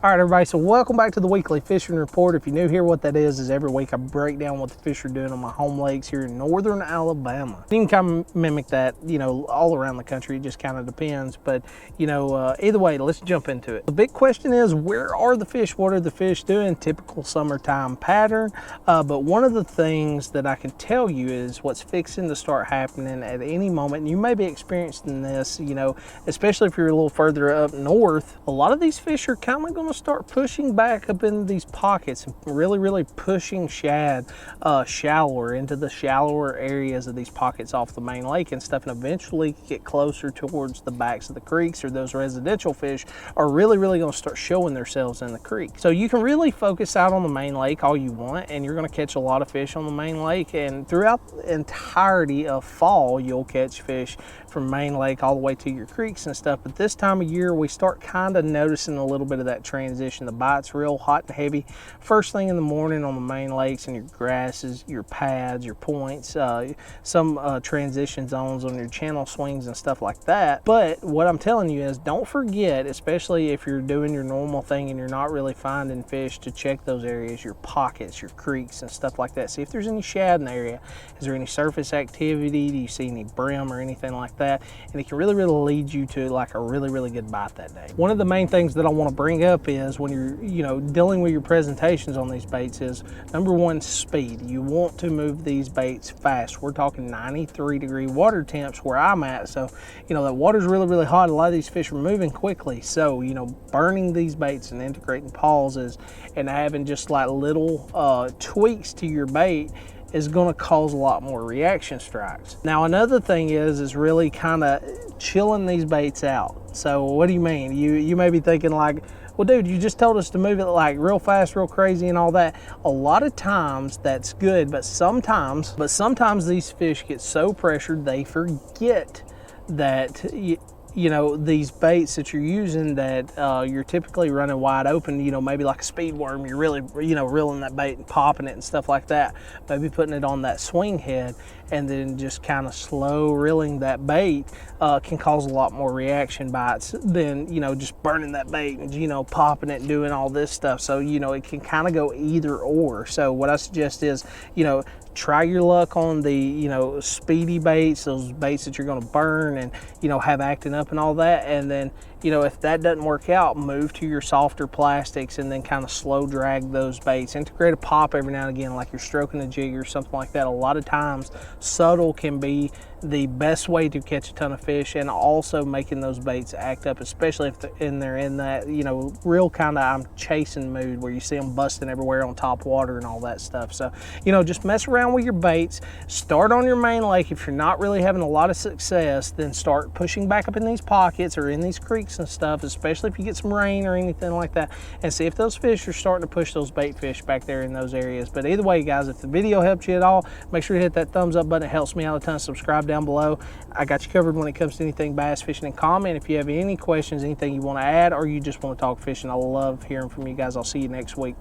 All right, everybody, so welcome back to the weekly fishing report. If you're new here, what that is every week I break down what the fish are doing on my home lakes here in northern Alabama. You can kind of mimic that, all around the country. It just kind of depends. But, either way, let's jump into it. The big question is, where are the fish? What are the fish doing? Typical summertime pattern. But one of the things that I can tell you is what's fixing to start happening at any moment. And you may be experiencing this, especially if you're a little further up north. A lot of these fish are kind of going to start pushing back up into these pockets and really pushing shad shallower into the shallower areas of these pockets off the main lake and stuff, and eventually get closer towards the backs of the creeks, or those residential fish are really going to start showing themselves in the creek. So you can really focus out on the main lake all you want, and you're going to catch a lot of fish on the main lake, and throughout the entirety of fall you'll catch fish from main lake all the way to your creeks and stuff. But this time of year we start kind of noticing a little bit of that transition. The bite's real hot and heavy first thing in the morning on the main lakes and your grasses, your pads, your points, some transition zones on your channel swings and stuff like that. But what I'm telling you is, don't forget, especially if you're doing your normal thing and you're not really finding fish, to check those areas, your pockets, your creeks and stuff like that. See if there's any shad in the area. Is there any surface activity? Do you see any brim or anything like that? And it can really lead you to like a really good bite that day. One of the main things that I want to bring up is, when you're dealing with your presentations on these baits, is number one, speed. You want to move these baits fast. We're talking 93-degree water temps where I'm at, so that water's really hot. A lot of these fish are moving quickly, so burning these baits and integrating pauses and having just like little tweaks to your bait is going to cause a lot more reaction strikes. Now another thing is really kind of chilling these baits out. So what do you mean? You may be thinking like, well dude, you just told us to move it like real fast, real crazy and all that. A lot of times that's good, but sometimes these fish get so pressured they forget that these baits that you're using, that you're typically running wide open, maybe like a speed worm, you're really, reeling that bait and popping it and stuff like that. Maybe putting it on that swing head and then just kind of slow reeling that bait can cause a lot more reaction bites than, just burning that bait and, popping it and doing all this stuff. So, it can kind of go either or. So what I suggest is, try your luck on the speedy baits, those baits that you're going to burn and have acting up and all that. And then if that doesn't work out, move to your softer plastics and then kind of slow drag those baits. Integrate a pop every now and again, like you're stroking a jig or something like that. A lot of times subtle can be the best way to catch a ton of fish, and also making those baits act up, especially if they're in that real kind of I'm chasing mood where you see them busting everywhere on top water and all that stuff. So just mess around with your baits. Start on your main lake. If you're not really having a lot of success, then start pushing back up in these pockets or in these creeks and stuff, especially if you get some rain or anything like that, and see if those fish are starting to push those bait fish back there in those areas. But either way, guys, if the video helped you at all, make sure to hit that thumbs up button. It helps me out a ton. Subscribe down below. I got you covered when it comes to anything bass fishing. And comment if you have any questions, anything you want to add, or you just want to talk fishing. I love hearing from you guys. I'll see you next week.